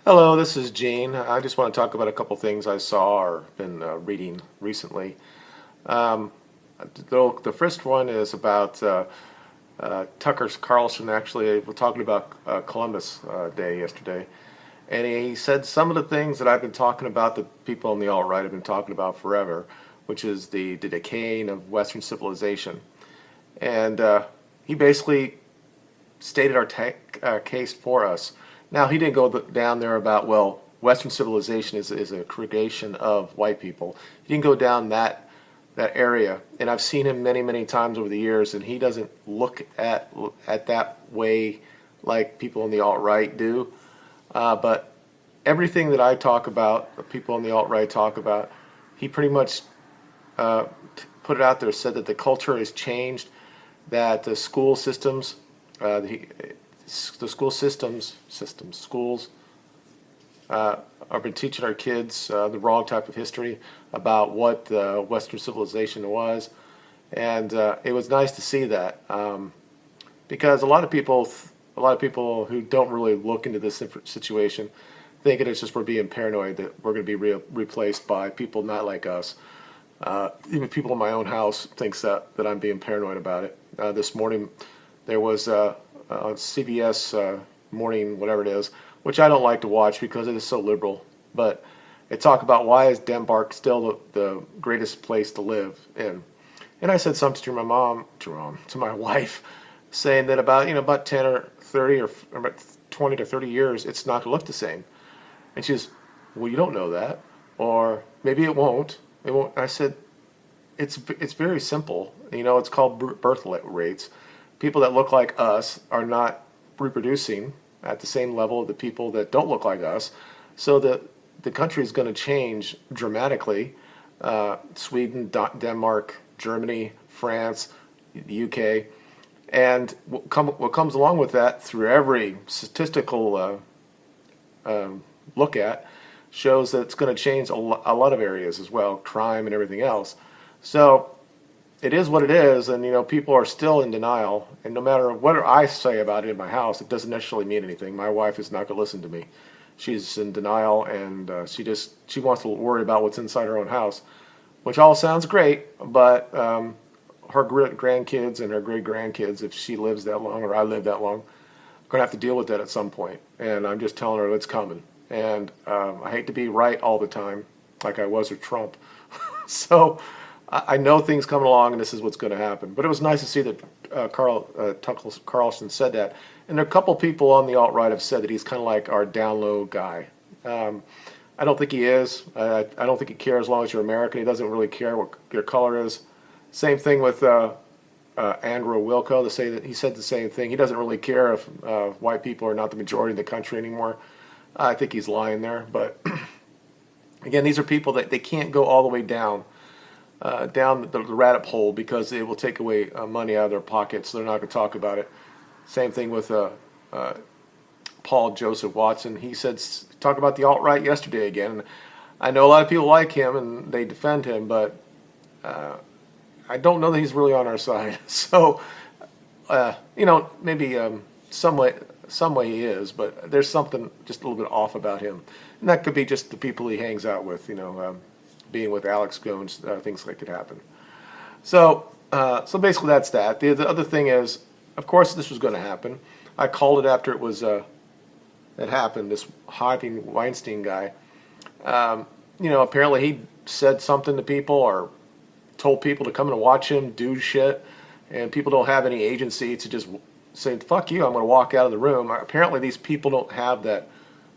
Hello, this is Gene. I just want to talk about a couple things I saw or been reading recently. Um, the first one is about Tucker's Carlson. Actually, we're talking about Columbus Day yesterday, and he said some of the things that I've been talking about that people on the alt-right have been talking about forever, which is the decaying of Western civilization. And he basically stated our case for us. Now, he didn't go down there about, well, Western civilization is a creation of white people. He didn't go down that area, and I've seen him many, many times over the years, and he doesn't look at that way like people on the alt-right do. But everything that I talk about, the people on the alt-right talk about, he pretty much put it out there, said that the culture has changed, that the school systems, schools have been teaching our kids the wrong type of history about what Western civilization was, and it was nice to see that because a lot of people who don't really look into this situation think it's just we're being paranoid that we're going to be replaced by people not like us. Even people in my own house thinks that I'm being paranoid about it. This morning there was on CBS morning, whatever it is, which I don't like to watch because it is so liberal. But it talked about why is Denmark still the greatest place to live in. And I said something to my wife, saying that about 10 or 30 or about 20 to 30 years, it's not going to look the same. And she says, well, you don't know that, or maybe it won't. It won't. I said, it's very simple. It's called birth rates. People that look like us are not reproducing at the same level of the people that don't look like us. So the country is going to change dramatically. Sweden, Denmark, Germany, France, the UK. And what comes along with that through every statistical look at shows that it's going to change a lot of areas as well, crime and everything else. So it is what it is, and people are still in denial. And no matter what I say about it in my house, it doesn't necessarily mean anything. My wife is not going to listen to me. She's in denial, and she wants to worry about what's inside her own house, which all sounds great. But her grandkids and her great grandkids, if she lives that long or I live that long, are going to have to deal with that at some point. And I'm just telling her it's coming. And I hate to be right all the time, like I was with Trump. So I know things coming along, and this is what's going to happen. But it was nice to see that Carlson said that. And there are a couple people on the alt-right have said that he's kind of like our down low guy. I don't think he is. I don't think he cares as long as you're American. He doesn't really care what your color is. Same thing with Andrew Wilco. To say that he said the same thing. He doesn't really care if white people are not the majority of the country anymore. I think he's lying there. But again, these are people that they can't go all the way down the rabbit hole because it will take away money out of their pockets. So they're not going to talk about it. Same thing with Paul Joseph Watson. He said, talk about the alt-right yesterday again. I know a lot of people like him and they defend him, but I don't know that he's really on our side. So, maybe some way he is, but there's something just a little bit off about him. And that could be just the people he hangs out with, being with Alex Jones, things like could happen. So basically that's that. The other thing is, of course, this was going to happen. I called it after it happened. This Harvey Weinstein guy, apparently he said something to people or told people to come and watch him do shit, and people don't have any agency to just say, "Fuck you, I'm going to walk out of the room." Apparently, these people don't have that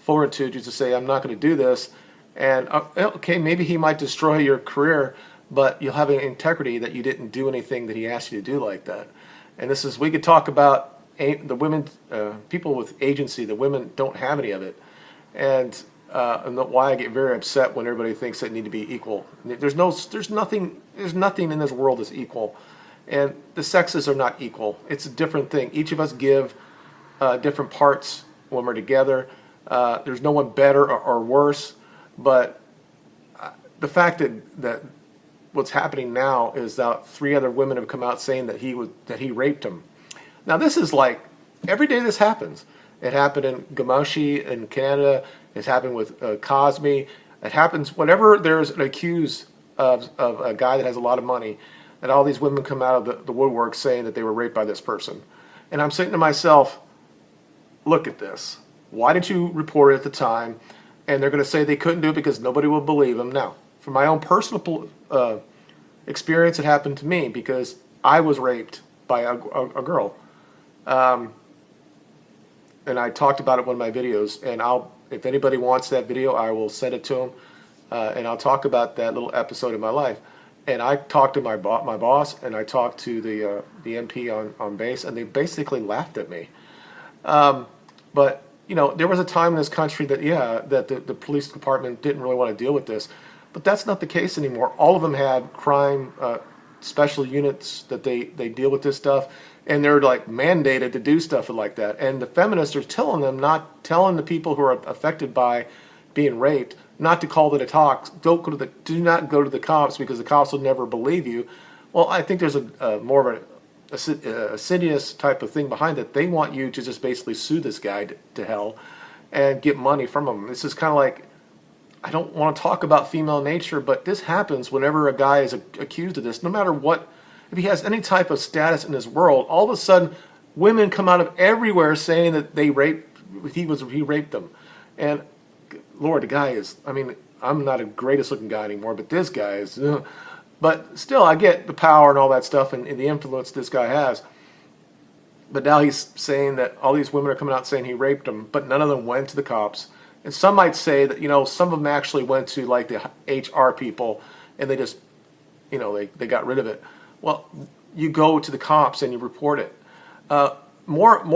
fortitude just to say, "I'm not going to do this." And okay, maybe he might destroy your career, but you'll have an integrity that you didn't do anything that he asked you to do like that. And we could talk about the women, people with agency. The women don't have any of it, and why I get very upset when everybody thinks they need to be equal. There's nothing in this world that's equal, and the sexes are not equal. It's a different thing. Each of us give different parts when we're together. There's no one better or worse. But the fact that what's happening now is that 3 other women have come out saying that he raped them. Now this is like every day this happens, It happened in Gamoshi in Canada. It's happened with Cosme. It happens whenever there's an accused of a guy that has a lot of money, and all these women come out of the woodwork saying that they were raped by this person. And I'm saying to myself, look at this. Why didn't you report it at the time? And they're going to say they couldn't do it because nobody will believe them. Now, from my own personal experience, it happened to me because I was raped by a girl. And I talked about it in one of my videos. And if anybody wants that video, I will send it to them. And I'll talk about that little episode of my life. And I talked to my boss, and I talked to the MP on base, and they basically laughed at me. But there was a time in this country that the police department didn't really want to deal with this, but that's not the case anymore. All of them have crime special units that they deal with this stuff, and they're like mandated to do stuff like that. And the feminists are telling the people who are affected by being raped not to call the talks. Do not go to the cops because the cops will never believe you. Well, I think there's a more of a insidious type of thing behind it. They want you to just basically sue this guy to hell and get money from him. This is kind of like, I don't want to talk about female nature, but this happens whenever a guy is accused of this, no matter what. If he has any type of status in this world, all of a sudden women come out of everywhere saying that he raped them. And Lord, the guy is, I'm not the greatest looking guy anymore, but this guy is, but still, I get the power and all that stuff and the influence this guy has. But now he's saying that all these women are coming out saying he raped them, but none of them went to the cops. And some might say that, some of them actually went to like the HR people and they just, they got rid of it. Well, you go to the cops and you report it. Not gonna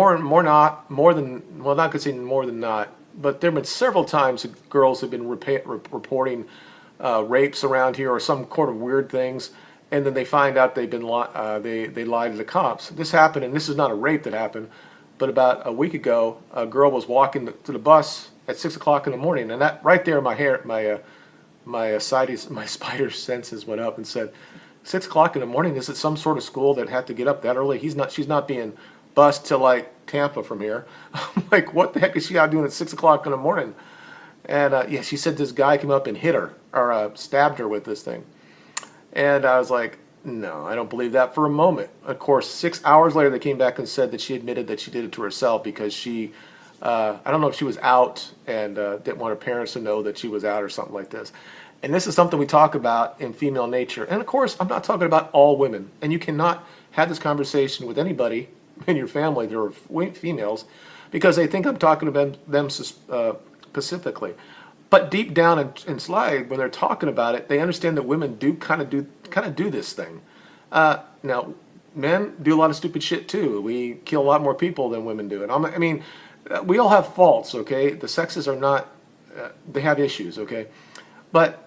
say more than not, but there have been several times girls have been reporting rapes around here or some sort of weird things, and then they find out they've been they lied to the cops. This happened, and this is not a rape that happened, but about a week ago, a girl was walking to the bus at 6 o'clock in the morning, and that right there, my spider senses went up and said, 6 o'clock in the morning. Is it some sort of school that had to get up that early? She's not being bused to like Tampa from here. I'm like, what the heck is she out doing at 6 o'clock in the morning? And she said this guy came up and hit her or stabbed her with this thing. And I was like, no, I don't believe that for a moment. Of course, 6 hours later, they came back and said that she admitted that she did it to herself because she, I don't know if she was out and didn't want her parents to know that she was out or something like this. And this is something we talk about in female nature. And of course, I'm not talking about all women. And you cannot have this conversation with anybody in your family that are females because they think I'm talking about them specifically. But deep down inside, when they're talking about it, they understand that women do kind of do this thing. Now, men do a lot of stupid shit too. We kill a lot more people than women do. And we all have faults, okay? The sexes are not, they have issues, okay? But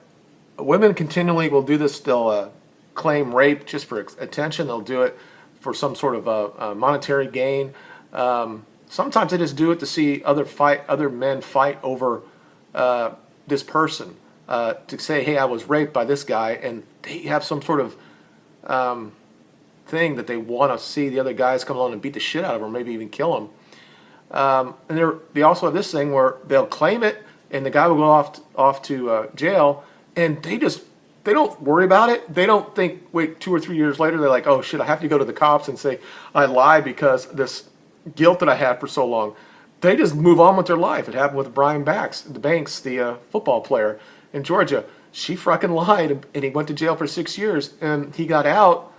women continually will do this. They'll claim rape just for attention. They'll do it for some sort of monetary gain. Sometimes they just do it to see other men fight over this person, to say, hey, I was raped by this guy, and they have some sort of thing that they want to see the other guys come along and beat the shit out of them, or maybe even kill them. And they also have this thing where they'll claim it, and the guy will go off to jail, and they don't worry about it. They don't think, wait, 2 or 3 years later, they're like, oh shit, I have to go to the cops and say I lied because this guilt that I had for so long. They just move on with their life. It happened with Brian Banks, the football player in Georgia. She fucking lied, and he went to jail for 6 years, and he got out.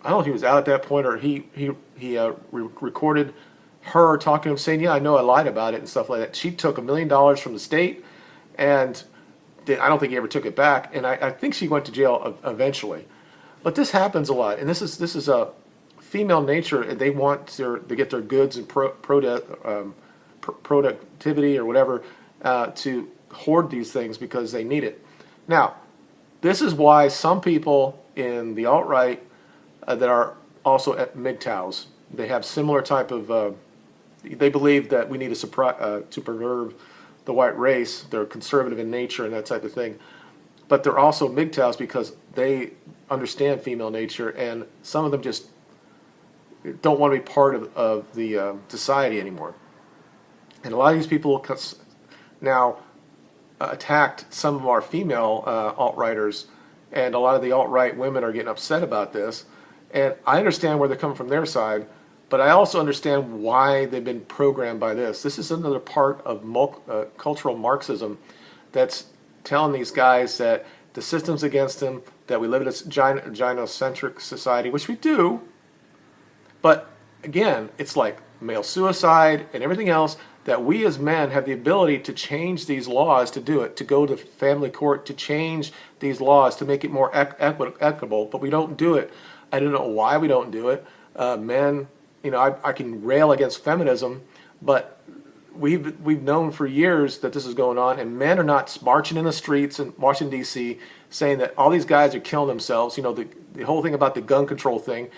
I don't know if he was out at that point, or he recorded her talking to him saying, yeah, I know I lied about it and stuff like that. She took $1 million from the state, and I don't think he ever took it back. And I think she went to jail eventually. But this happens a lot, and this is a female nature. And they want to get their goods and productivity or whatever to hoard these things because they need it. Now, this is why some people in the alt-right that are also at MGTOWs, they have similar type of, they believe that we need to preserve the white race. They're conservative in nature and that type of thing. But they're also MGTOWs because they understand female nature, and some of them just don't want to be part of the society anymore. And a lot of these people now attacked some of our female alt-righters, and a lot of the alt-right women are getting upset about this. And I understand where they're coming from their side, but I also understand why they've been programmed by this. This is another part of cultural Marxism that's telling these guys that the system's against them, that we live in a gynocentric society, which we do. But again, it's like male suicide and everything else, that we as men have the ability to change these laws, to do it, to go to family court, to change these laws, to make it more equitable, but we don't do it. I don't know why we don't do it. Men, I can rail against feminism, but we've known for years that this is going on, and men are not marching in the streets in Washington, D.C., saying that all these guys are killing themselves. The whole thing about the gun control thing,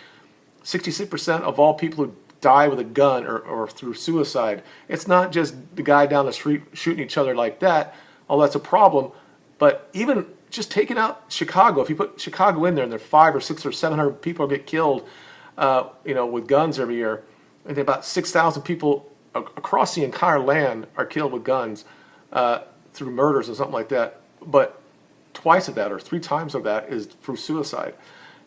66% of all people who die with a gun or through suicide, it's not just the guy down the street shooting each other like that, although that's a problem, but even just taking out Chicago, if you put Chicago in there and there are 500 or 600 or 700 people get killed, with guns every year, and about 6,000 people across the entire land are killed with guns through murders or something like that. But twice of that or 3 times of that is through suicide.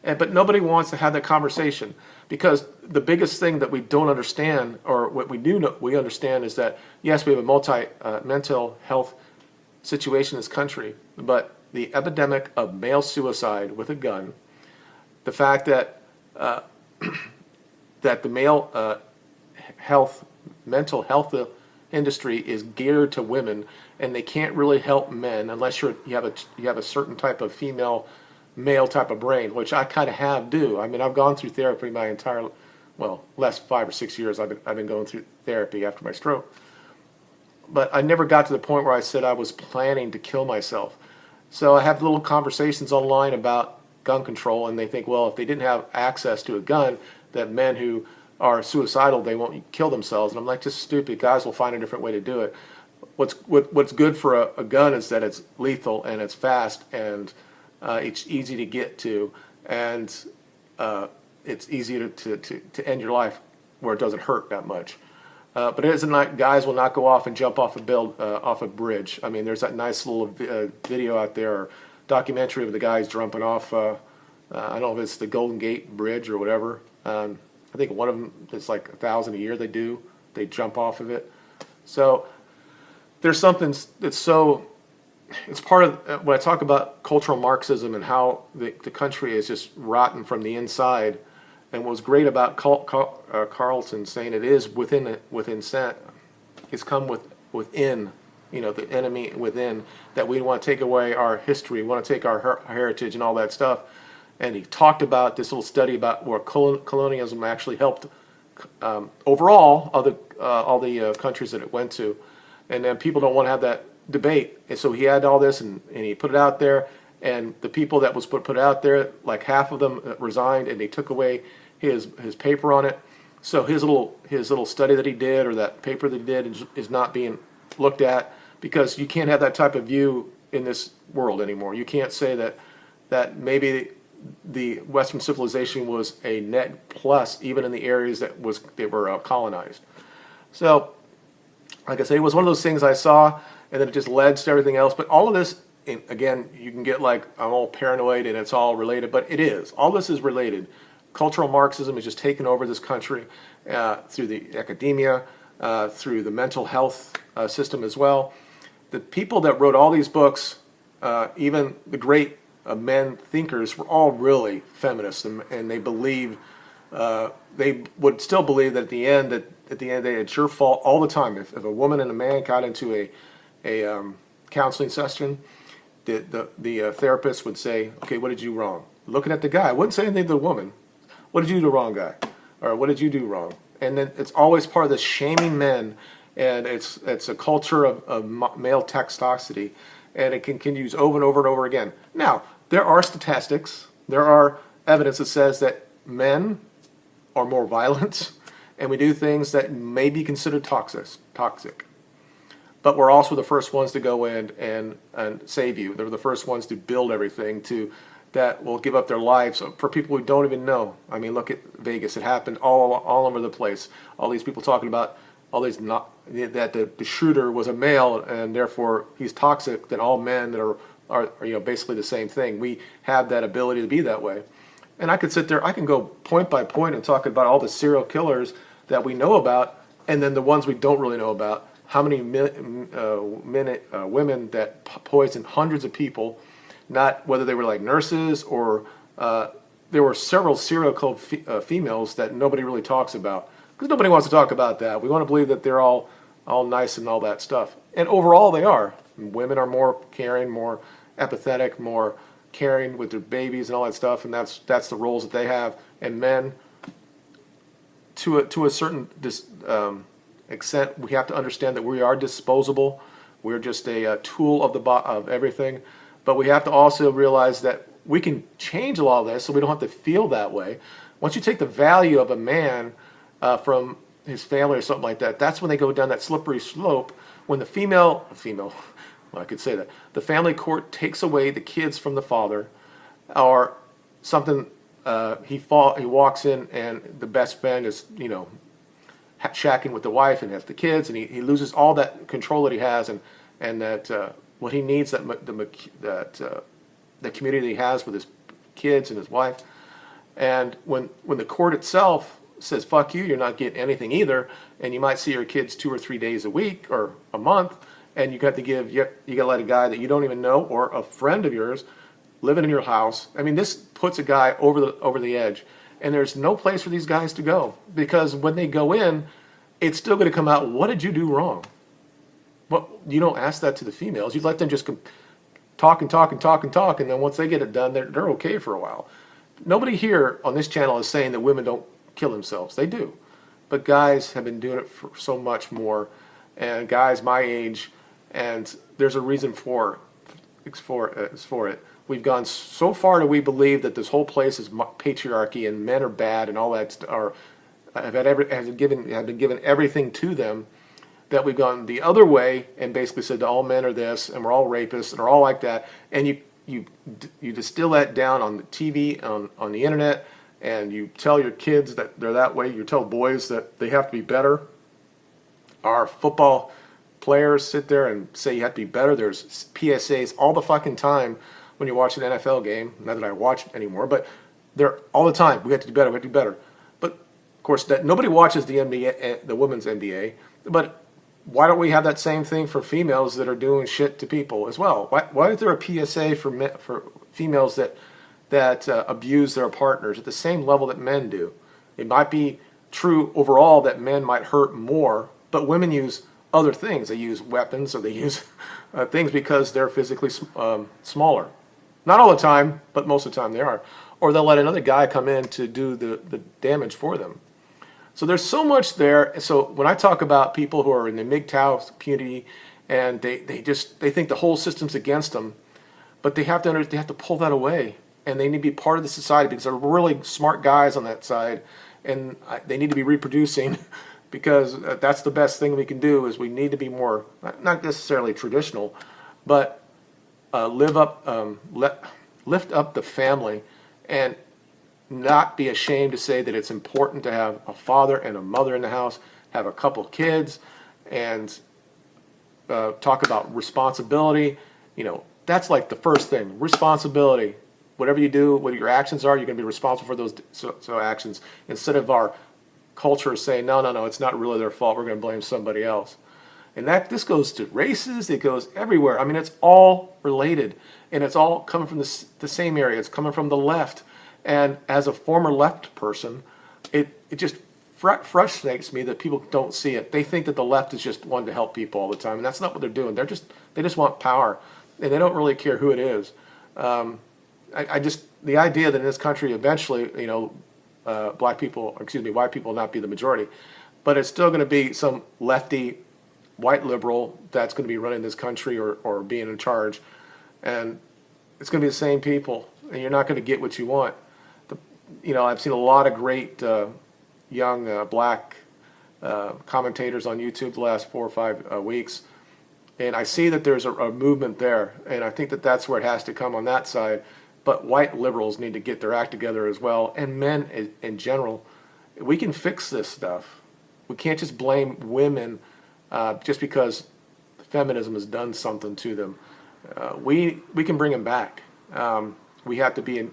But nobody wants to have that conversation, because the biggest thing that we don't understand, or what we do know, we understand, is that yes, we have a mental health situation in this country, but the epidemic of male suicide with a gun, the fact that that the male mental health industry is geared to women, and they can't really help men unless you have a certain type of male type of brain, which I kind of do. I mean, I've gone through therapy my entire, last 5 or 6 years. I've been going through therapy after my stroke, but I never got to the point where I said I was planning to kill myself. So I have little conversations online about gun control, and they think, well, if they didn't have access to a gun, that men who are suicidal, they won't kill themselves. And I'm like, just stupid. Guys will find a different way to do it. What's good for a gun is that it's lethal and it's fast and it's easy to get to, and it's easy to end your life where it doesn't hurt that much. But it isn't like guys will not go off and jump off a bridge. I mean, there's that nice little video out there, or documentary of the guys jumping off. I don't know if it's the Golden Gate Bridge or whatever. I think one of them, it's like 1,000 a year they jump off of it. So there's something that's so, it's part of, when I talk about cultural Marxism and how the country is just rotten from the inside, and what was great about Carlson saying it is within it's come within, the enemy within, that we want to take away our history, we want to take our heritage and all that stuff. And he talked about this little study about where colonialism actually helped overall all the countries that it went to, and then people don't want to have that debate. And so he had all this, and he put it out there, and the people that was put out there, like half of them resigned, and they took away his paper on it. So his little study that he did, or that paper that he did, is not being looked at, because you can't have that type of view in this world anymore. You can't say that maybe the Western civilization was a net plus, even in the areas that were colonized. So, like I say, it was one of those things I saw, and then it just led to everything else. But all of this, again, you can get like, I'm all paranoid and it's all related, but it is. All this is related. Cultural Marxism is just taken over this country through the academia, through the mental health system as well. The people that wrote all these books, even the great men thinkers, were all really feminists, and they believe, they would still believe that at the end of the day, it's your fault all the time. If a woman and a man got into a counseling session, the therapist would say, okay, what did you do wrong? Looking at the guy, I wouldn't say anything to the woman. What did you do wrong, guy? Or what did you do wrong? And then it's always part of this shaming men, and it's a culture of male toxicity, and it continues over and over and over again. Now, there are statistics, there are evidence that says that men are more violent, and we do things that may be considered toxic. But we're also the first ones to go in and save you. They're the first ones to build everything that will give up their lives for people who don't even know. I mean, look at Vegas. It happened all over the place. All these people talking about all these not that the shooter was a male and therefore he's toxic, then all men that are basically the same thing. We have that ability to be that way. And I could sit there, I can go point by point and talk about all the serial killers that we know about, and then the ones we don't really know about. How many women that poisoned hundreds of people, not whether they were like nurses or there were several serial killed females that nobody really talks about, because nobody wants to talk about that. We want to believe that they're all nice and all that stuff. And overall they are. Women are more caring, more empathetic, more caring with their babies and all that stuff, and that's the roles that they have. And men, to a certain extent, we have to understand that we are disposable. We're just a tool of everything. But we have to also realize that we can change a lot of this so we don't have to feel that way. Once you take the value of a man from his family or something like that, that's when they go down that slippery slope. When the female, well, I could say that, the family court takes away the kids from the father, or something, he walks in and the best friend is, shacking with the wife and has the kids, and he loses all that control that he has, and that what he needs, that the community he has with his kids and his wife. And when the court itself says, fuck you, you're not getting anything either, and you might see your kids 2 or 3 days a week or a month, and you got to let a guy that you don't even know or a friend of yours living in your house. I mean, this puts a guy over the edge, and there's no place for these guys to go, because when they go in, it's still going to come out, what did you do wrong? Well, you don't ask that to the females. You let them just talk and talk and talk and talk, and then once they get it done, they're okay for a while. Nobody here on this channel is saying that women don't kill themselves. They do. But guys have been doing it for so much more, and guys my age, and there's a reason for it. We've gone so far that we believe that this whole place is patriarchy and men are bad and all that have been given everything to them, that we've gone the other way and basically said that all men are this and we're all rapists and are all like that. And you distill that down on the TV, on the internet, and you tell your kids that they're that way. You tell boys that they have to be better. Our football players sit there and say you have to be better. There's PSAs all the fucking time when you watch an NFL game. Not that I watch anymore, but they're all the time. We have to do better. We have to do better. But of course, that nobody watches the NBA, the women's NBA. But why don't we have that same thing for females that are doing shit to people as well? Why is there a PSA for females that abuse their partners at the same level that men do? It might be true overall that men might hurt more, but women use other things. They use weapons, or they use things because they're physically smaller. Not all the time, but most of the time they are. Or they'll let another guy come in to do the damage for them. So there's so much there. So when I talk about people who are in the MGTOW community and they think the whole system's against them, but they have to pull that away, and they need to be part of the society, because they're really smart guys on that side, and they need to be reproducing, because that's the best thing we can do. Is we need to be more, not necessarily traditional, but lift up the family, and not be ashamed to say that it's important to have a father and a mother in the house, have a couple kids, and talk about responsibility. That's like the first thing. Responsibility. Whatever you do, what your actions are, you're going to be responsible for those actions. Instead of our culture saying, no, it's not really their fault, we're going to blame somebody else. And this goes to races, it goes everywhere. I mean, it's all related, and it's all coming from the same area. It's coming from the left. And as a former left person, it just frustrates me that people don't see it. They think that the left is just one to help people all the time, and that's not what they're doing. They just want power, and they don't really care who it is. The idea that in this country eventually, white people will not be the majority, but it's still going to be some lefty white liberal that's going to be running this country or being in charge, and it's going to be the same people, and you're not going to get what you want. I've seen a lot of great young black commentators on YouTube the last 4 or 5 weeks, and I see that there's a movement there, and I think that that's where it has to come on that side. But white liberals need to get their act together as well, and men in general. We can fix this stuff. We can't just blame women just because feminism has done something to them. We can bring them back. We have to be in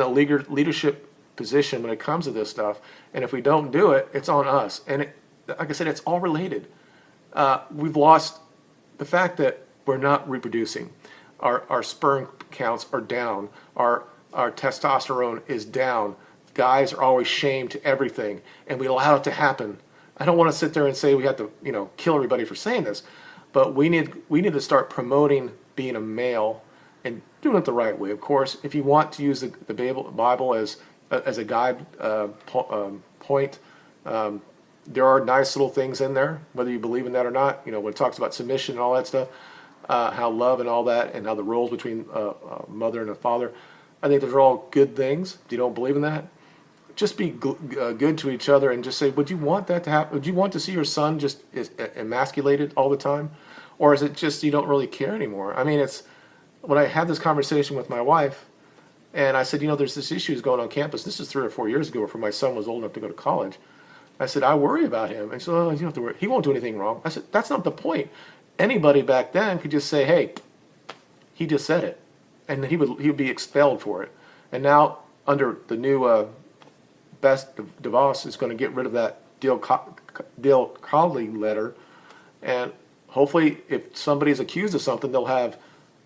a leadership position when it comes to this stuff. And if we don't do it, it's on us. And like I said, it's all related. We've lost the fact that we're not reproducing. Our sperm counts are down. Our testosterone is down. Guys are always shamed to everything, and we allow it to happen. I don't want to sit there and say we have to, kill everybody for saying this, but we need to start promoting being a male and doing it the right way. Of course, if you want to use the Bible as a guide point, there are nice little things in there, whether you believe in that or not. When it talks about submission and all that stuff, how love and all that, and how the roles between a mother and a father, I think those are all good things. If you don't believe in that, just be good to each other and just say, would you want that to happen? Would you want to see your son just emasculated all the time? Or is it just you don't really care anymore? I mean, it's when I had this conversation with my wife, and I said, there's this issue going on campus. This is 3 or 4 years ago before my son was old enough to go to college. I said, I worry about him. And she said, you don't have to worry. He won't do anything wrong. I said, that's not the point. Anybody back then could just say, hey, he just said it. And he would be expelled for it. And now, under the new Best DeVos is going to get rid of that Dale Cawley letter, and hopefully, if somebody's accused of something, they'll have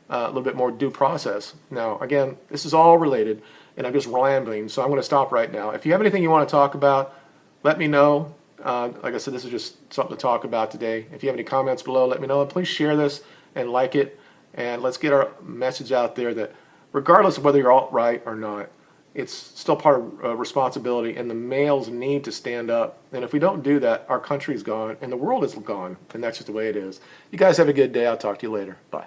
a little bit more due process. Now, again, this is all related, and I'm just rambling, so I'm going to stop right now. If you have anything you want to talk about, let me know. Like I said, this is just something to talk about today. If you have any comments below, let me know, and please share this and like it, and let's get our message out there that regardless of whether you're alt-right or not, it's still part of responsibility, and the males need to stand up. And if we don't do that, our country's gone, and the world is gone, and that's just the way it is. You guys have a good day. I'll talk to you later. Bye.